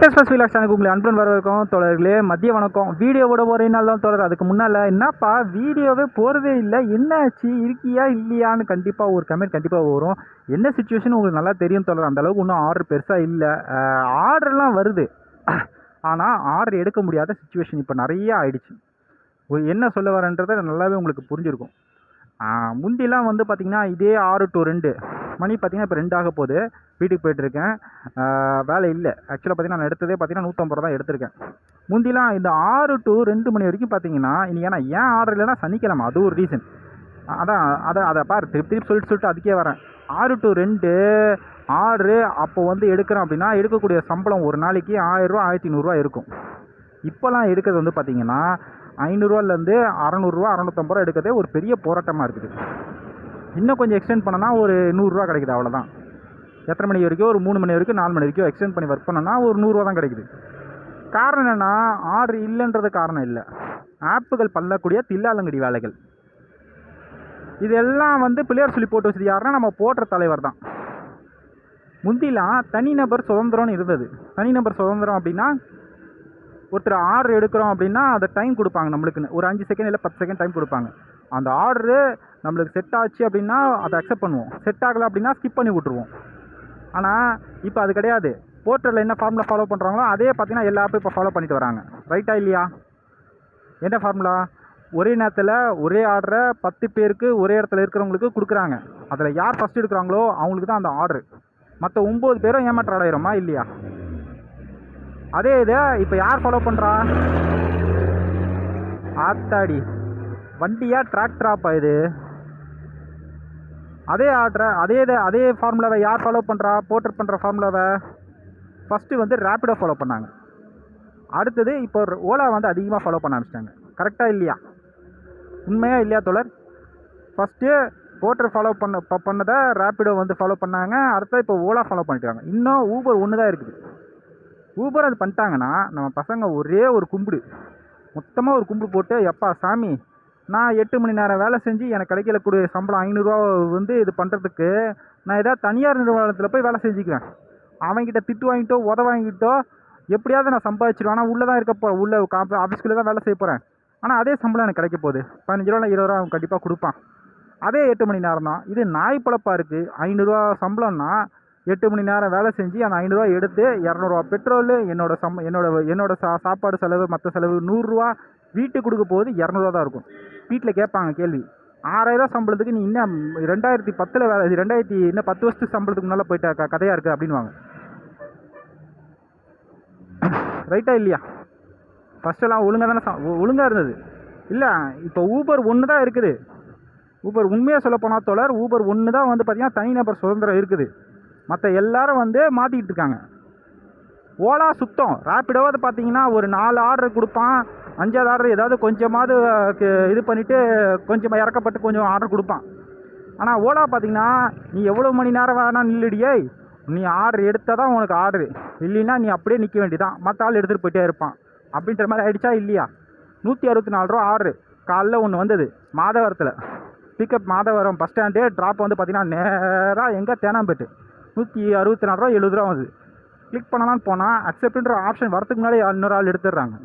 Test வீலாக்ஸ் சேனலுக்கு உங்களை அன்புடன் வரவேற்கும் தோழர்களே. மதிய வணக்கம். வீடியோவோட ஒரே நாள் தான் தோழர். அதுக்கு முன்னால் என்னப்பா வீடியோவே போகிறதே இல்லை, என்ன ஆச்சு, இருக்கியா இல்லையான்னு கண்டிப்பாக ஒரு கமெண்ட் கண்டிப்பாக வரும். என்ன சுச்சுவேஷன் உங்களுக்கு நல்லா தெரியும் தோழர். அந்தளவுக்கு இன்னும் ஆர்டர் பெருசாக இல்லை. ஆர்டர்லாம் வருது, ஆனால் ஆர்டர் எடுக்க முடியாத சுச்சுவேஷன் இப்போ நிறைய ஆயிடுச்சு. என்ன சொல்ல வரேன்றதை நல்லாவே உங்களுக்கு புரிஞ்சிருக்கும். முந்திலாம் வந்து பார்த்திங்கன்னா இதே 6 to 2 மணி பார்த்திங்கன்னா இப்போ 2 ஆக போகுது. வீட்டுக்கு போயிட்டுருக்கேன், வேலை இல்லை. ஆக்சுவலாக பார்த்திங்கன்னா நான் எடுத்ததே பார்த்திங்கன்னா 150 தான் எடுத்திருக்கேன். முந்திலாம் இந்த 6 to 2 மணி வரைக்கும் பார்த்திங்கன்னா இன்றைக்கி ஏன்னா ஏன் ஆர்டர் இல்லைன்னா சனிக்கிழமை, அது ஒரு ரீசன். அதை பாரு திருப்பி சொல்லிட்டு அதுக்கே வரேன். 6 to 2 ஆர்டரு அப்போ வந்து எடுக்கிறோம் அப்படின்னா எடுக்கக்கூடிய சம்பளம் ஒரு நாளைக்கு 1000 ரூபா 1500 இருக்கும். இப்போலாம் எடுக்கிறது வந்து பார்த்திங்கன்னா 500ரூவாலேருந்து 600 650 ரூபா எடுக்கிறதே ஒரு பெரிய போராட்டமாக இருக்குது. இன்னும் கொஞ்சம் எக்ஸ்டெண்ட் பண்ணனா ஒரு 100 கிடைக்குது, அவ்வளோதான். எத்தனை மணி வரைக்கும்? ஒரு 3 மணி வரைக்கும் 4 மணி வரைக்கும் எக்ஸ்டெண்ட் பண்ணி ஒர்க் பண்ணோன்னா ஒரு 100 தான் கிடைக்குது. காரணம் என்னென்னா ஆர்டர் இல்லைன்றது காரணம் இல்லை, ஆப்புகள் பண்ணக்கூடிய தில்லாலங்கடி வேலைகள். இதெல்லாம் வந்து பிள்ளையார் சொல்லி போட்டு வச்சது யாருன்னா நம்ம போடுற தலைவர் தான். முந்திலாம் தனிநபர் சுதந்திரம்னு இருந்தது. தனிநபர் சுதந்திரம் அப்படின்னா ஒருத்தர் ஆர்டர் எடுக்கிறோம் அப்படின்னா அதை டைம் கொடுப்பாங்க நம்மளுக்குன்னு, ஒரு 5 செகண்ட் இல்லை 10 செகண்ட் டைம் கொடுப்பாங்க. அந்த ஆர்டரு நம்மளுக்கு செட் ஆச்சு அப்படின்னா அதை அக்செப்ட் பண்ணுவோம், செட் ஆகலை அப்படின்னா ஸ்கிப் பண்ணி விட்ருவோம். ஆனால் இப்போ அது கிடையாது. போர்ட்டலில் என்ன ஃபார்முலா ஃபாலோ பண்ணுறாங்களோ அதே பார்த்தீங்கன்னா எல்லா ஆப்பும் இப்போ ஃபாலோ பண்ணிட்டு வராங்க. ரைட்டா இல்லையா? என்ன ஃபார்முலா? ஒரே நேரத்தில் ஒரே ஆர்டரை 10 பேருக்கு ஒரே இடத்துல இருக்கிறவங்களுக்கு கொடுக்குறாங்க. அதில் யார் ஃபஸ்ட் எடுக்கிறாங்களோ அவங்களுக்கு தான் அந்த ஆர்டரு. மற்ற 9 பேரும் ஏமாற்றம் அடைகிறோமா இல்லையா? அதே இதை இப்போ யார் ஃபாலோ பண்ணுறா? ஆத்தாடி வண்டியா டிராக்டராப்பா இது? அதே ஆர்டரை அதே ஃபார்முலாவை யார் ஃபாலோ பண்ணுறா? போர்ட்டர் பண்ணுற ஃபார்முலாவை ஃபஸ்ட்டு வந்து ரேப்பிடோ ஃபாலோ பண்ணாங்க. அடுத்தது இப்போ ஓலா வந்து அதிகமாக ஃபாலோ பண்ண ஆரம்பிச்சிட்டாங்க. கரெக்டாக இல்லையா? உண்மையாக இல்லையா தோழர்? ஃபஸ்ட்டு போர்ட்டர் ஃபாலோ பண்ணதை ரேப்பிடோ வந்து ஃபாலோ பண்ணாங்க. அடுத்தது இப்போ ஓலா ஃபாலோ பண்ணிட்டாங்க. இன்னும் ஊபர் ஒன்று தான் இருக்குது. ஊபர் அது பண்ணிட்டாங்கன்னா நம்ம பசங்க ஒரே ஒரு கும்பிடு, மொத்தமாக ஒரு கும்பிடு போட்டு, எப்பா சாமி நான் 8 மணி நேரம் வேலை செஞ்சு எனக்கு கிடைக்கக்கூடிய சம்பளம் 500 வந்து இது பண்ணுறதுக்கு நான் ஏதாவது தனியார் நிறுவனத்தில் போய் வேலை செஞ்சுக்கிறேன். அவங்ககிட்ட திட்டு வாங்கிட்டோ உத வாங்கிட்டோ எப்படியாவது நான் சம்பாதிச்சிடுவேன். ஆனால் உள்ளே தான் இருக்க உள்ள ஆஃபீஸ்க்குள்ளே தான் வேலை செய்ய போகிறேன். ஆனால் அதே சம்பளம் எனக்கு கிடைக்க போகுது. 15 ரூபா 20 ரூபா அவன் கண்டிப்பாக கொடுப்பான். அதே 8 மணி நேரம் தான். இது நாய் பழப்பாக இருக்குது. 500 சம்பளம்னா 8 மணி நேரம் வேலை செஞ்சு அந்த 500 எடுத்து 200 பெட்ரோலு, என்னோட சாப்பாடு செலவு, மற்ற செலவு 100 வீட்டுக்கு கொடுக்க போகுது 200 தான் இருக்கும். வீட்டில் கேட்பாங்க கேள்வி, 6000 சம்பளத்துக்கு நீ இன்னும் 2010 வேலை, 2000 இன்னும் 10 வருஷத்துக்கு சம்பளத்துக்கு முன்னால் போயிட்ட கதையாக இருக்குது அப்படின்வாங்க. ரைட்டா இல்லையா? ஃபஸ்ட்டெல்லாம் ஒழுங்காக இருந்தது இல்லை. இப்போ ஊபர் ஒன்று தான் இருக்குது. ஊபர் உண்மையாக சொல்ல போனால் தோழர், ஊபர் ஒன்று தான் வந்து பார்த்திங்கன்னா தனிநபர் சுதந்திரம் இருக்குது. மற்ற எல்லாரும் வந்து மாற்றிக்கிட்டு இருக்காங்க. ஓலா சுத்தம். ரேப்பிடோவது பார்த்தீங்கன்னா ஒரு 4 ஆர்டர் கொடுப்பான், 5வது ஆர்டர் ஏதாவது கொஞ்சமாவது இது பண்ணிவிட்டு கொஞ்சம் இறக்கப்பட்டு கொஞ்சம் ஆர்டர் கொடுப்பான். ஆனால் ஓலா பார்த்தீங்கன்னா நீ எவ்வளோ மணி நேரம் வேணால் நில்லுடியே, நீ ஆர்டர் எடுத்தால் தான் உனக்கு ஆர்டரு, இல்லைன்னா நீ அப்படியே நிற்க வேண்டியதான், மற்ற ஆள் எடுத்துகிட்டு போயிட்டே இருப்பான் அப்படின்ற மாதிரி ஆகிடுச்சா இல்லையா? 164 ரூபா ஆர்டரு. காலைல ஒன்று வந்தது மாதவரத்தில், pickup Madhavaram bus stand, drop வந்து பார்த்திங்கன்னா நேராக எங்கே தேனாம்பேட்டு, 164 ரூபா 70 ரூபா வந்து கிளிக் பண்ணலான்னு போனால் அக்செப்ட்ன்ற ஆப்ஷன் வரதுக்கு முன்னாடி இன்னொரு ஆள் எடுத்துடுறாங்க.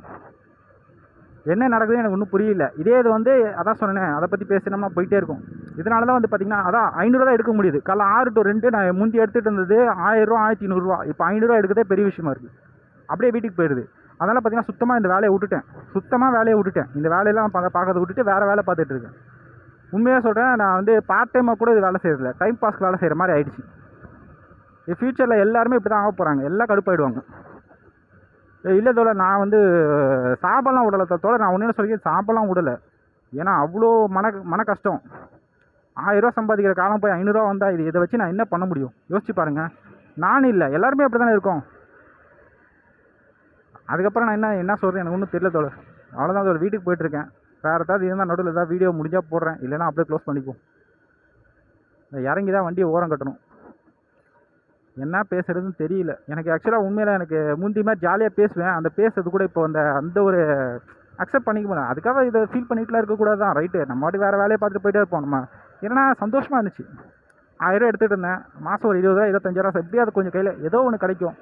என்ன நடக்குதுன்னு எனக்கு ஒன்றும் புரியல. இதே இது வந்து அதான் சொன்னேன், அதை பற்றி பேசினோம்னா போயிட்டே இருக்கும். இதனால தான் வந்து பார்த்திங்கன்னா அதான் 500 தான் எடுக்க முடியுது. காலைல 6 to 2 நான் முந்தி எடுத்துகிட்டு இருந்தது 1000 ரூபா 1500 இப்போ 500 எடுக்கிறதே பெரிய விஷயமா இருக்குது. அப்படியே வீட்டுக்கு போயிடுது. அதனால் பார்த்திங்கன்னா சுத்தமாக இந்த வேலையை விட்டுட்டேன். இந்த வேலையெல்லாம் பார்க்கறத விட்டுட்டு வேறு வேலை பார்த்துட்டு இருக்கேன். உண்மையாக சொல்கிறேன், நான் வந்து பார்ட் டைமாக கூட இது வேலை செய்கிறதில்ல, டைம் பாஸ்க்கு வேலை செய்கிற மாதிரி ஆயிடுச்சு. ஃப்யூச்சரில் எல்லாருமே இப்படி தான் ஆக போகிறாங்க, எல்லாம் கடுப்பாயிடுவாங்க. இல்லை தோழர், நான் வந்து சாப்பாடெலாம் விடலை தோழர். நான் ஒன்று சொல்லி சாப்பாடெலாம் விடலை. ஏன்னா அவ்வளோ மன கஷ்டம். 1000 ரூபா சம்பாதிக்கிற காலம் போய் 500 வந்தால் இதை வச்சு நான் என்ன பண்ண முடியும்? யோசிச்சு பாருங்கள். நானும் இல்லை, எல்லாருமே அப்படி தானே இருக்கோம். அதுக்கப்புறம் நான் என்ன சொல்கிறேன் எனக்கு ஒன்றும் தெரியல தோழர். அவ்வளோதான் தோழர், வீட்டுக்கு போயிட்டுருக்கேன். வேறு ஏதாவது இருந்தால் நடுவில் ஏதாவது வீடியோ முடிஞ்சால் போடுறேன், இல்லைனா அப்படியே க்ளோஸ் பண்ணிக்குவோம். இறங்கி தான் வண்டியை ஓரம் கட்டணும். என்ன பேசுகிறதுன்னு தெரியல எனக்கு. ஆக்சுவலாக உண்மையில் எனக்கு முந்தி மாதிரி ஜாலியாக பேசுவேன். அந்த பேசுறது கூட இப்போ அந்த ஒரு அக்செப்ட் பண்ணிக்க முடியல. அதுக்காக இதை ஃபீல் பண்ணிட்டுலாம் இருக்கக்கூடாது தான். ரைட்டு, நம்ம வாட்டி வேறு வேலையை பார்த்துட்டு போயிட்டே இருப்போம். நம்ம ஏன்னா சந்தோஷமாக இருந்துச்சு. 1000 ரூபா எடுத்துகிட்டு இருந்தேன். மாதம் ஒரு 20 ரூபா 25 ரூபா எப்படியாவது கொஞ்சம் கையில் ஏதோ ஒன்று கிடைக்கும்.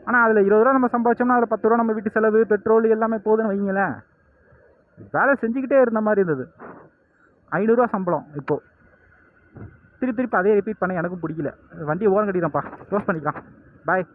ஆனால் அதில் 20 ரூபா நம்ம சம்பாதிச்சோம்னா அதில் 10 ரூபா நம்ம வீட்டு செலவு பெட்ரோல் எல்லாமே போகுதுன்னு வைங்களேன். வேலை செஞ்சுக்கிட்டே இருந்த மாதிரி இருந்தது. 500 ரூபா சம்பளம் இப்போது. திருப்பி அதே ரிப்பீட் பண்ண எனக்கும் பிடிக்கல. வண்டியை ஓரம் கட்டிடுறேன்ப்பா, க்ளோஸ் பண்ணிக்கலாம். பாய்.